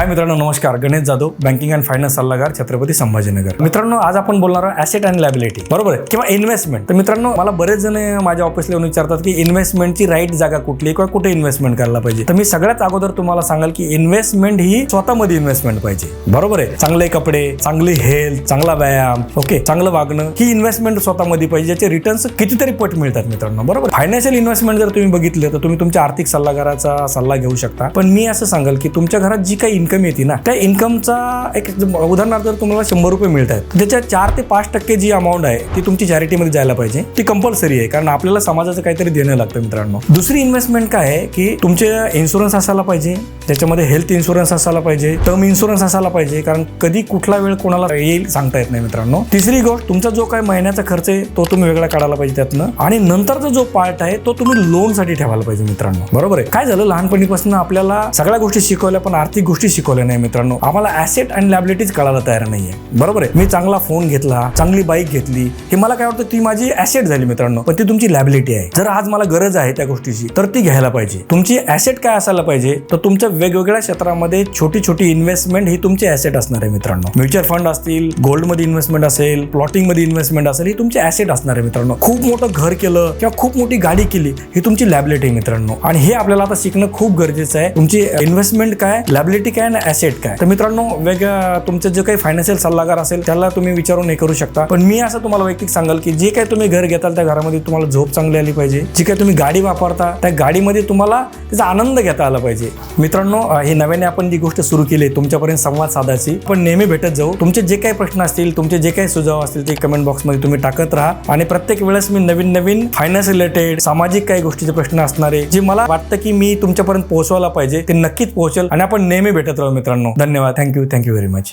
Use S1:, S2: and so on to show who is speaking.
S1: हाय मित्रांनो, नमस्कार. Ganesh Jadhav, banking and finance सल्लागार, छत्रपती संभाजीनगर. मित्रांनो, आज आपण बोलणार आहोत ॲसेट अँड लायबिलिटी, बरोबर आहे, किंवा इन्व्हेस्टमेंट. तर मित्रांनो, मला बरेच जण माझ्या ऑफिसला येऊन विचारतात की इन्व्हेस्टमेंटची राईट जागा कुठली किंवा कुठे इन्व्हेस्टमेंट करायला पाहिजे. तर मी सगळ्यात अगोदर तुम्हाला सांगाल की इन्व्हेस्टमेंट ही स्वतःमध्ये इन्व्हेस्टमेंट पाहिजे, बरोबर आहे. चांगले कपडे, चांगली हेल्थ, चांगला व्यायाम, ओके, चांगलं वागणं, ही इन्व्हेस्टमेंट स्वतःमध्ये पाहिजे, ज्याचे रिटर्न्स कितीतरी पट मिळतात मित्रांनो, बरोबर. फायनान्शियल इन्व्हेस्टमेंट जर तुम्ही बघितलं तर तुम्ही तुमच्या आर्थिक सल्लागाराचा सल्ला घेऊ शकता. पण मी असं सांगाल की तुमच्या घरात जी काही इन्कम येते ना, त्या इन्कमचा एक उदाहरणार्थ जर तुम्हाला 100 रुपये मिळत आहेत, त्याच्या 4 ते 5% जी अमाऊंट आहे ती तुमची चॅरिटीमध्ये जायला पाहिजे. ती कंपल्सरी आहे, कारण आपल्याला समाजाचं काहीतरी देणं लागतं मित्रांनो. दुसरी इन्व्हेस्टमेंट काय आहे की तुमचे इन्शुरन्स असायला पाहिजे, त्याच्यामध्ये हेल्थ इन्शुरन्स असायला पाहिजे, टर्म इन्शुरन्स असायला पाहिजे, कारण कधी कुठला वेळ कोणाला येईल सांगता येत नाही मित्रांनो. तिसरी गोष्ट, तुमचा जो काही महिन्याचा खर्च आहे तो तुम्ही वेगळा काढायला पाहिजे त्यातनं. आणि नंतरचा जो पार्ट आहे तो तुम्ही लोन साठी ठेवायला पाहिजे मित्रांनो, बरोबर आहे. काय झालं, लहानपणीपासून आपल्याला सगळ्या गोष्टी शिकवल्या पण आर्थिक गोष्टी शिकवल्या नाही मित्रांनो. आम्हाला ॲसेट अँड लायबिलिटीज कळायला तयार नाहीये, बरोबर आहे. मी चांगला फोन घेतला, चांगली बाईक घेतली, हे मला काय वाटतं ती माझी ॲसेट झाली मित्रांनो, पण ती तुमची लायबिलिटी आहे. जर आज मला गरज आहे त्या गोष्टीची तर ती घ्यायला पाहिजे. तुमची ॲसेट काय असायला पाहिजे, तर तुमच्या वेगवेगळ्या क्षेत्रामध्ये छोटी छोटी इन्व्हेस्टमेंट ही तुमची ॲसेट असणार आहे मित्रांनो. म्युच्युअल फंड असतील, गोल्ड मध्ये इन्व्हेस्टमेंट असेल, प्लॉटिंग मध्ये इन्व्हेस्टमेंट असेल, ही तुमची ॲसेट असणार आहे मित्रांनो. खूप मोठं घर केलं किंवा खूप मोठी गाडी केली, ही तुमची लायबिलिटी आहे मित्रांनो. आणि हे आपल्याला आता शिकणं खूप गरजेचं आहे. तुमची इन्व्हेस्टमेंट काय, लायबिलिटी काय आणि ॲसेट काय. तर मित्रांनो, वेगळ्या तुमचं जे काही फायनान्शियल सल्लागार असेल त्याला तुम्ही विचारून हे करू शकता. पण मी असं तुम्हाला वैयक्तिक सांगाल की जे काही तुम्ही घर घेताल त्या घरामध्ये तुम्हाला झोप चांगली आली पाहिजे. जी काही तुम्ही गाडी वापरता त्या गाडीमध्ये तुम्हाला त्याचा आनंद घेता आला पाहिजे मित्रांनो. हे नव्याने आपण जी गोष्ट सुरू केली तुमच्यापर्यंत संवाद साधायची, पण नेहमी भेटत जाऊ. तुमचे जे काही प्रश्न असतील, तुमचे जे काही सुझाव असतील ते कमेंट बॉक्समध्ये तुम्ही टाकत राहा. आणि प्रत्येक वेळेस मी नवीन नवीन फायनान्स रिलेटेड, सामाजिक काही गोष्टीचे प्रश्न असणारे जे मला वाटतं की मी तुमच्यापर्यंत पोहोचवायला पाहिजे ते नक्कीच पोहोचेल. आणि आपण नेहमी भेटत राहू मित्रांनो. धन्यवाद. Thank you very much.